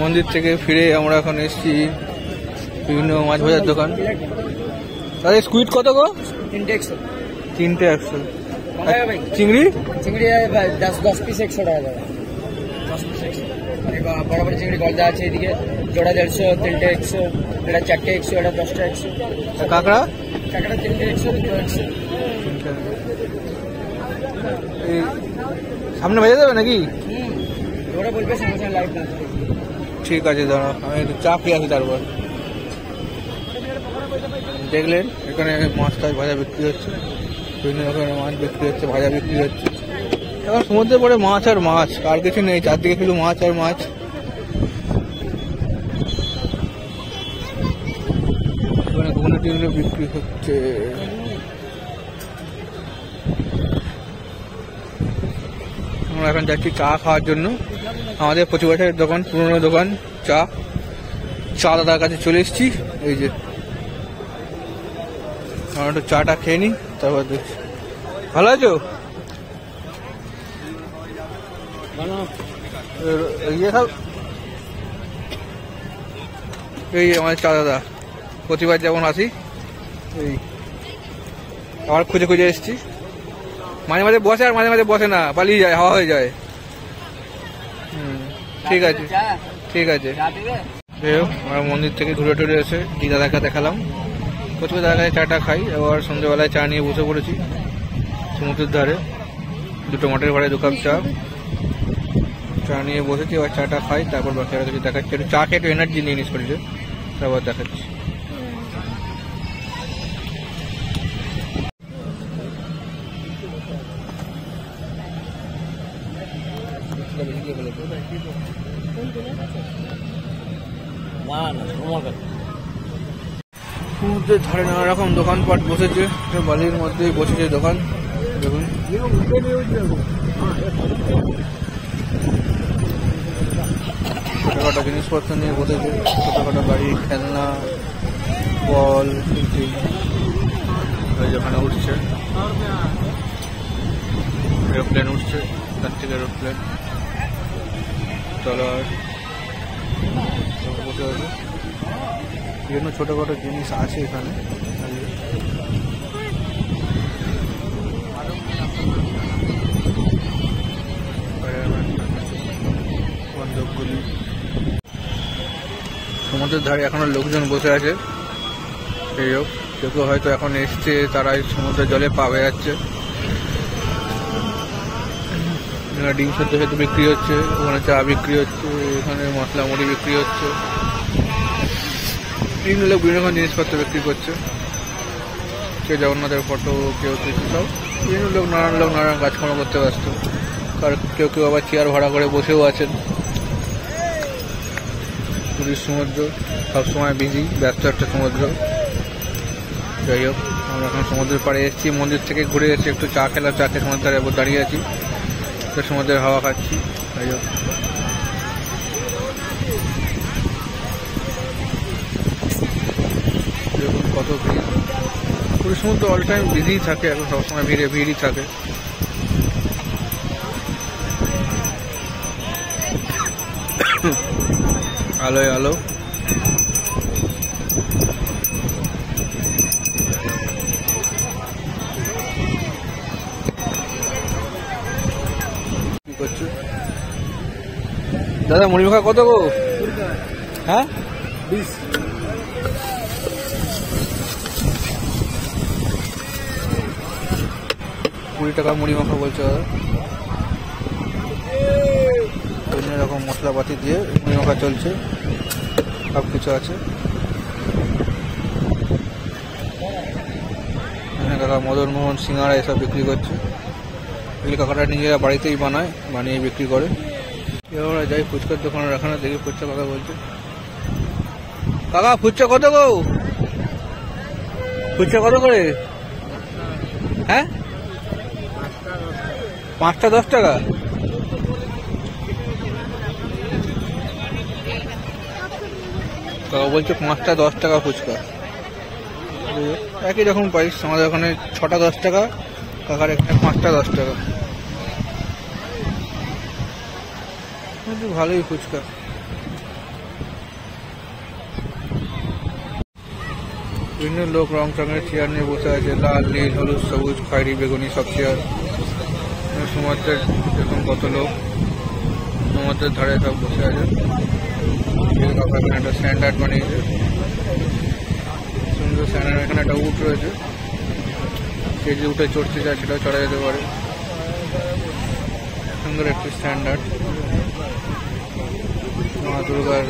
মন্দির থেকে ফিরে আমরা এখন এসেছি বিভিন্ন মাছ ভাজার দোকান। তাহলে স্কুইড কত গো? 3টে 100। চিংড়ি 10 পিস 100 টাকা দাদা। 10 পিস 100। বড় বড় চিংড়ি গলদা আছে এদিকে, জোড়া 150, 3টে 100, এটা 4টে 100, এটা 10টা 100। কাঁকড়া 3টে 100, 2টো 100। সামনে ভেজে যাবে নাকি? ওরা বলবে সঙ্গে সঙ্গে লাইভ না। ঠিক আছে, দাঁড়া আমি একটু চা খেয়ে আসি। তারপর দেখলেন এখানে মাছ টাছ ভাজা বিক্রি হচ্ছে, বিভিন্ন রকমের মাছ বিক্রি হচ্ছে, ভাজা বিক্রি হচ্ছে। এখন সমুদ্রে পরে মাছ আর মাছ, আর কিছু নেই, চারদিকে শুধু মাছ আর মাছ। এখানে ঘুগনি টুগনি বিক্রি হচ্ছে। আমরা এখন যাচ্ছি চা খাওয়ার জন্য। আমাদের প্রতি বছরের দোকান, পুরোনো দোকান চা দাদার কাছে চলে এসেছি। এই যে আমরা একটু চাটা খেয়ে নিই, তারপর দেখছি। ভালো আছো? এই আমাদের চা দাদা, প্রতিবার যেমন আসি এই আবার খুঁজে খুঁজে এসেছি। মাঝে মাঝে বসে আর মাঝে মাঝে বসে না, পালিয়ে যায়, হাওয়া হয়ে যায়। ঠিক আছে ঠিক আছে। আমরা মন্দির থেকে ঘুরে টুরে এসে এই দাদাকে দেখালাম। প্রথমে দাদার কাছে চাটা খাই, এবার সন্ধ্যেবেলায় চা নিয়ে বসে পড়েছি সমুদ্রের ধারে। 2 মটর ভাড়ায় 2 কাপ চা নিয়ে বসেছি। এবার চাটা খাই, তারপর বাকি আর কিছু দেখাচ্ছি। একটু চা খেয়ে একটু এনার্জি নিয়ে নিস শরীরে, তারপর দেখাচ্ছি। সমুদ্রের ধারে নানা রকম দোকানপাট বসেছে, বালির মধ্যেই বসেছে দোকান। দেখুন ছোটখাটো জিনিসপত্র নিয়ে বসেছে, ছোটখাটো গাড়ি, খেলনা, বল, যেখানে উঠছে এরোপ্লেন, উঠছে তার থেকে এরোপ্লেন চলার বসে আছে। বিভিন্ন ছোটখাটো জিনিস আছে এখানে। বন্দুকগুলি। সমুদ্রের ধারে এখনো লোকজন বসে আছে। সেই হোক, কেউ কেউ হয়তো এখন এসছে, তারাই সমুদ্রের জলে পা যাচ্ছে। ডিম সেদ্ধ সেদ্ধ বিক্রি হচ্ছে, ওখানে চা বিক্রি হচ্ছে, এখানে মশলা মুড়ি বিক্রি হচ্ছে। বিভিন্ন লোক বিভিন্ন রকম জিনিসপত্র বিক্রি করছে। কেউ জগন্নাথের ফটো, কেউ কিছু, সব বিভিন্ন লোক নানান কাজকর্ম করতে ব্যস্ত। আর কেউ কেউ আবার চেয়ার ভাড়া করে বসেও আছেন। পুরীর সমুদ্র সবসময় বিজি, ব্যস্ত একটা সমুদ্র। যাই হোক, আমরা এখন সমুদ্রের পাড়ে এসেছি, মন্দির থেকে ঘুরে এসে একটু চা খেলাম, চা খেয়ে সমুদ্রের ধারে দাঁড়িয়ে আছি, সমুদ্রের হাওয়া খাচ্ছি। যাই হোক, দেখুন কত ভিড়। পুরীর সমুদ্র অল টাইম বিজি থাকে, এখন সবসময় ভিড়ই থাকে। আলোয় আলো। কি করছো দাদা? মুড়ি মাখা কত গো? হ্যাঁ 20। 20 টাকা মুড়ি মাখা বলছে দাদা। বিভিন্ন রকম মশলাপাতি দিয়ে মুড়ি মাখা চলছে, সব কিছু আছে। এখানে কাকা মদনমোহন, সিঙ্গাড়া এসব বিক্রি করছে। এগুলি কাকাটা নিজেরা বাড়িতেই বানিয়ে বিক্রি করে। এবার যাই ফুচকার দোকানে, এখানে দেখি ফুচকা কাকা বলছে। কাকা ফুচকা কত গো? ফুচকা কত করে? হ্যাঁ 5টা 10 টাকা। কাকা বলছে 5টা 10 টাকা ফুচকা। একই রকম প্রাইস। আমাদের ওখানে 6টা 10 টাকা, কাকার এখানে 5টা 10 টাকা। ভালোই ফুচকা। বিভিন্ন লোক রং চঙের চেয়ার নিয়ে বসে আছে, লাল, নীল, হলুদ, সবুজ, খয়েরি, বেগুনি সব চেয়ার। সমুদ্রের দেখুন কত লোক সমুদ্রের ধারে সব বসে আছে। একটা স্ট্যান্ডার্ড বানিয়েছে, সুন্দর স্ট্যান্ডার্ড। এখানে একটা উট রয়েছে, সে যে উঠে চড়তে চায় সেটাও চড়া যেতে পারে। সুন্দর একটি স্ট্যান্ডার্ড মা দুর্গার।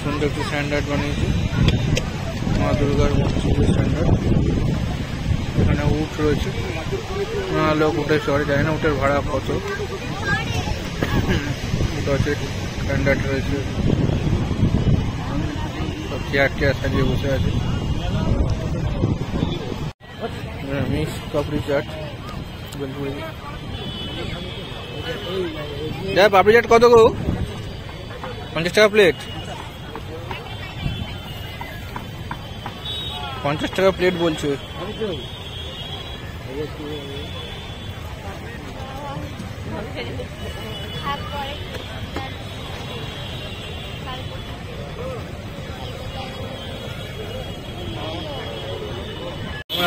সুন্দর একটি স্ট্যান্ডার্ড বানিয়েছে মা দুর্গার মূর্তির স্ট্যান্ডার্ড। এখানে উট রয়েছে, নানা লোক উঠে চড়ে যায় না, উটের ভাড়া কত। উট আছে, স্ট্যান্ডার্ড রয়েছে, সব চেয়ার টেয়ার সাজিয়ে বসে আছে। মিক্স পাপড়ি চাট, বেলপুরি। যা পাপড়ি চাট কত গো? 50 টাকা প্লেট। 50 টাকা প্লেট বলছে।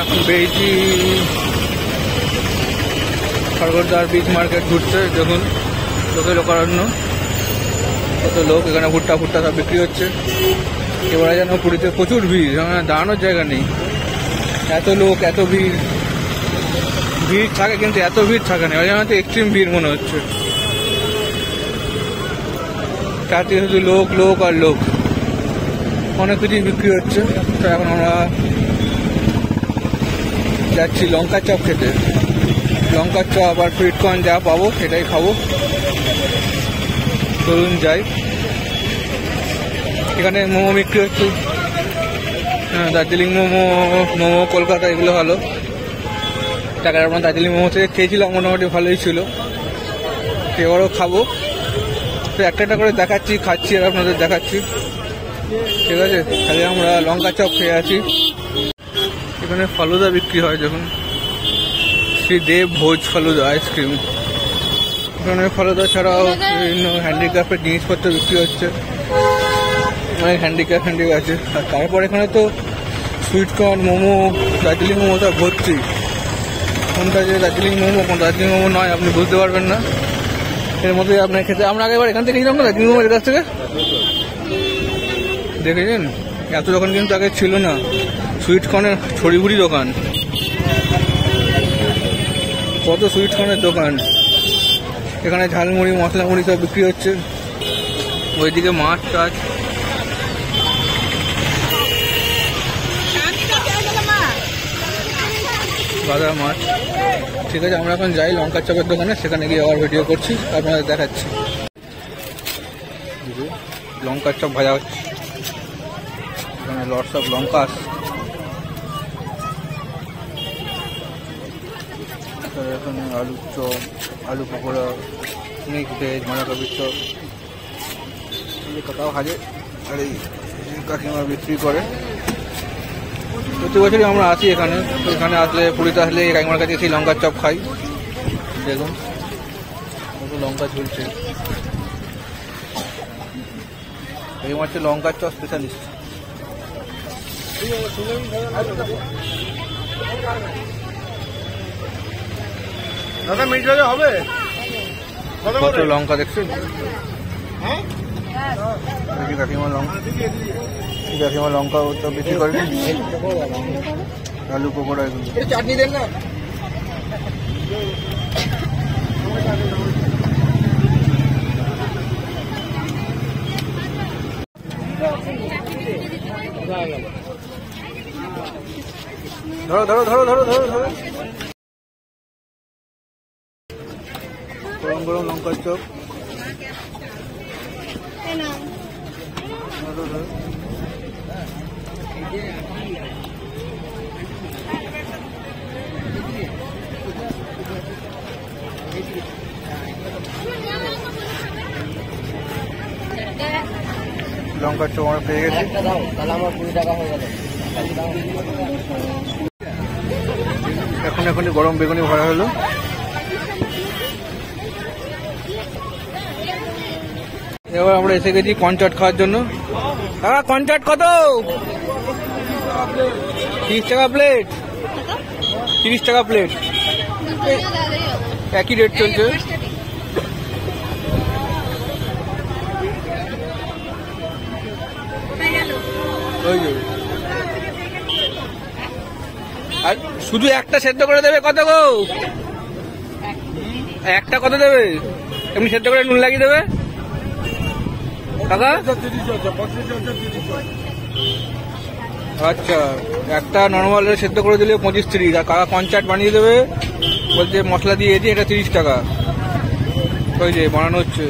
এখন বেরিয়েছি খড়গদার বিচ মার্কেট ঘুরছে। দেখুন লোকের লোকারণ্য, কত লোক। এখানে ভুট্টা ফুট্টা সব বিক্রি হচ্ছে। এবারে যেন পুরীতে প্রচুর ভিড়, দাঁড়ানোর জায়গা নেই, এত লোক, এত ভিড়। ভিড় থাকে কিন্তু এত ভিড় থাকে না, এবার যেন এক্সট্রিম ভিড় মনে হচ্ছে। চারদিকে শুধু লোক লোক আর লোক, অনেক কিছুই বিক্রি হচ্ছে। তো এখন আমরা যাচ্ছি লঙ্কার চপ খেতে। লঙ্কার চপ আর সুইটকর্ন যা পাবো সেটাই খাবো। চলুন যাই। এখানে মোমো বিক্রি হচ্ছে, দার্জিলিং মোমো, মোমো কলকাতা এগুলো ভালো। টাকার আমরা দার্জিলিং মোমো থেকে খেয়েছিলাম, মোটামুটি ভালোই ছিল। এবারও খাবো। তো একটা একটা করে দেখাচ্ছি, খাচ্ছি আর আপনাদের দেখাচ্ছি, ঠিক আছে? তাহলে আমরা লঙ্কা চপ খেয়ে আছি। এখানে ফালুদা বিক্রি হয়, দেখুন শ্রী দেব ভোজ ফালুদা আইসক্রিম। এখানে ফালুদা ছাড়াও বিভিন্ন হ্যান্ডিক্রাফ্টের জিনিসপত্র বিক্রি হচ্ছে, অনেক হ্যান্ডিক্রাফ্ট আছে। আর তারপর এখানে তো সুইটকর্ন, মোমো, দার্জিলিং মোমো সব ভর্তি। কোনটা যে দার্জিলিং মোমো, কোন দার্জিলিং মোমো নয় আপনি বুঝতে পারবেন না। এর মধ্যে আপনার খেতে আমরা আগেবার এখান থেকে নিলাম না দার্জিলিং মোমোর কাছ থেকে, দেখেছেন? এত দোকান কিন্তু আগে ছিল না, সুইটকর্নের ছড়িঘুড়ি দোকান, কত সুইটকর্নের দোকান। এখানে ঝালমুড়ি, মশলা মুড়ি সব বিক্রি হচ্ছে। ওইদিকে মাছ টাছ, বাজার মাছ। ঠিক আছে, আমরা এখন যাই লঙ্কার চপের দোকানে, সেখানে গিয়ে আবার ভিডিও করছি, আপনাদের দেখাচ্ছি। লঙ্কার চপ ভাজা হচ্ছে, এখানে লটস অফ লঙ্কা। এখানে আলুর চপ, আলু পকোড়া, মিক্স ভেজ, বাঁধাকপির চপ, কোথাও ভাজে। আর এই কাকিমা বিক্রি করে। প্রতি বছরই আমরা আসি এখানে। এখানে আসলে, পুরীতে আসলে কাকিমার কাছে সেই লঙ্কার চপ খাই। দেখুন কত লঙ্কা ঝুলছে। এই হচ্ছে লঙ্কার চপ স্পেশালিস্ট। দাদা মিট ভাজা হবে? কত লঙ্কা দেখছেন? কাকিমা লঙ্কা, কাকিমা লঙ্কা তো বিক্রি করেন। আলু পকোড়া এগুলো। চাটনি দেন না। ধরো ধরো ধরো ধরো ধরো ধরো। গরম গরম লঙ্কার চপ। লঙ্কার চপ আমরা পেয়ে গেছি। এখন এখনই গরম বেগুনি ভরা হলো। এবার আমরা এসে গেছি কনচার্ট খাওয়ার জন্য। কাকা কনচার্ট কত? 30 টাকা প্লেট। 30 টাকা প্লেট, একই রেট চলছে। আর শুধু একটা সেদ্ধ করে দেবে কত গো? একটা কত দেবে? এমনি সেদ্ধ করে নুন লাগিয়ে দেবে কাকা? আচ্ছা, একটা নর্মাল সেদ্ধ করে দিলে 25-30, আর কাকা কনচার্ট বানিয়ে দেবে বলছে মশলা দিয়ে দিই, এটা 30 টাকা। ওই যে বানানো হচ্ছে।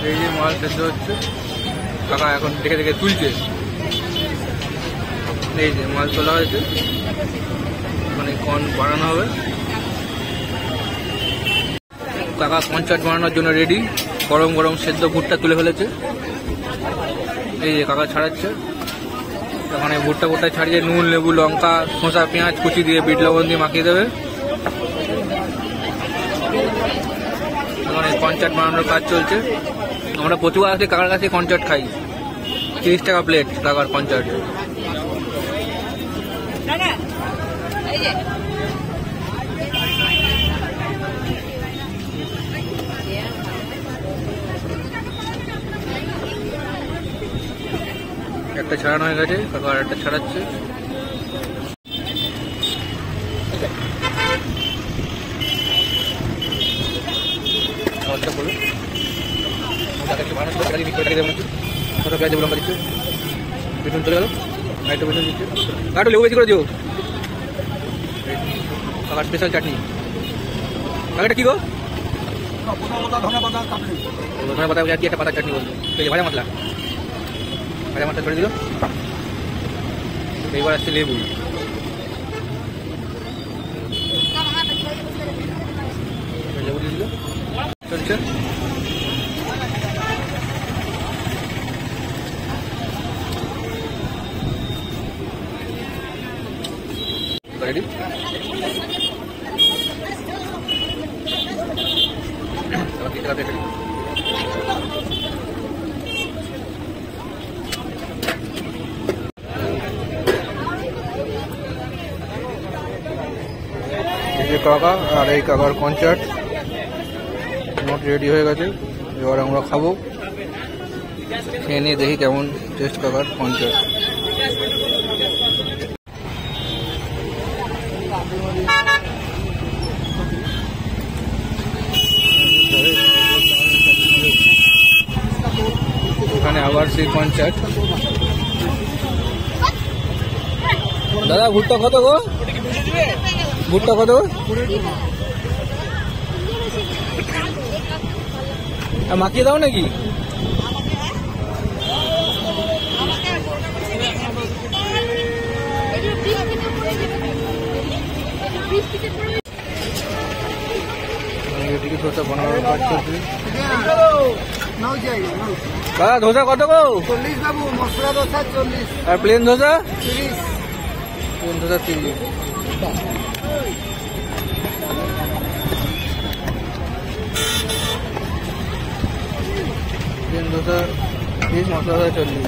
এই যে মাল সেদ্ধ হচ্ছে, কাকা এখন দেখে দেখে তুলছে। এই যে মাল তোলা হয়েছে, মানে কর্ন বানানো হবে। কাকা কনচার্ট বানানোর জন্য রেডি। গরম গরম সেদ্ধ ভুট্টা তুলে ফেলেছে। এই যে কাকা ছাড়াচ্ছে, ওখানে ভুট্টা ছাড়িয়ে নুন, লেবু, লঙ্কা, শসা, পেঁয়াজ কুচি দিয়ে বিট লবণ দিয়ে মাখিয়ে দেবে। ওখানে কনচার্ট বানানোর কাজ চলছে। আমরা প্রতিবার আসলে কাকার কাছে কনচার্ট খাই। 30 টাকা প্লেট কাকার কনচার্ট। একটা ছাড়ানো হয়ে গেছে, কাকা আর একটা ছাড়াচ্ছে। বেতন চলে গেল, একটা বেতন দিচ্ছে। কাটো লেবু বেশি করে দিও। কাকার স্পেশাল চাটনি। কাকাটা কি গো? ধনে পাতা কি একটা পাতার চাটনি বলতো। ভাজা মশলা ছড়ে দিল। এইবার আসছে লেবু। লেবু দিয়ে দিল, চলছে। রেডি। কাকা আর এই কাকার কনচার্ট নোট রেডি হয়ে গেছে। এবার আমরা খাবো। খেয়ে নিয়ে দেখি কেমন টেস্ট কাকার কনচার্ট। এখানে আবার সেই কনচার্ট। দাদা ভুট্টা কত গো? ভুট্টা কত? মাখিয়ে দাও নাকি? দাদা ধোসা কত গো? 40 বাবু, মশলা ধোসা 40। আর plain dosa? 30। Plain dosa 30। Plain dosa 30, masala dosa 40।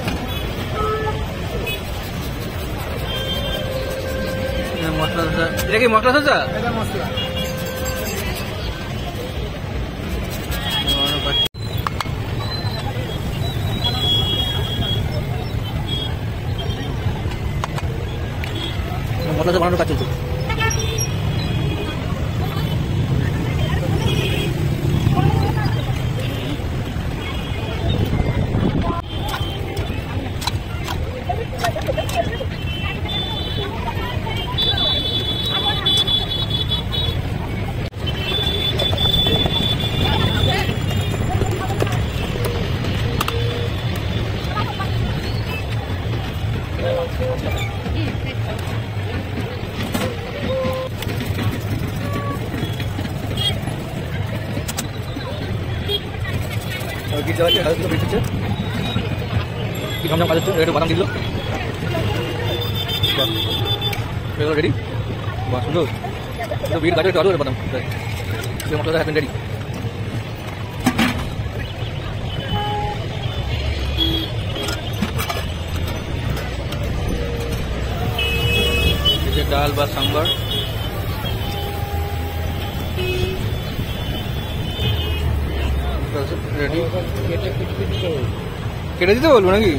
Masala dosa, এটা কি মশলা ধোসা? এটা মশলা। মশলা বানানোর কাজ চলছে। গিয়ে যাওয়া হচ্ছে, কি ঝমঝম কাজ হচ্ছে, একটু বাদাম দিল, রেডি, বাহ সুন্দর, বিট গাজর একটু আরো বাদাম, মশলাটা এখন রেডি। ডাল বা সাম্বার, রেডি, কেটে দিতে বলবো নাকি?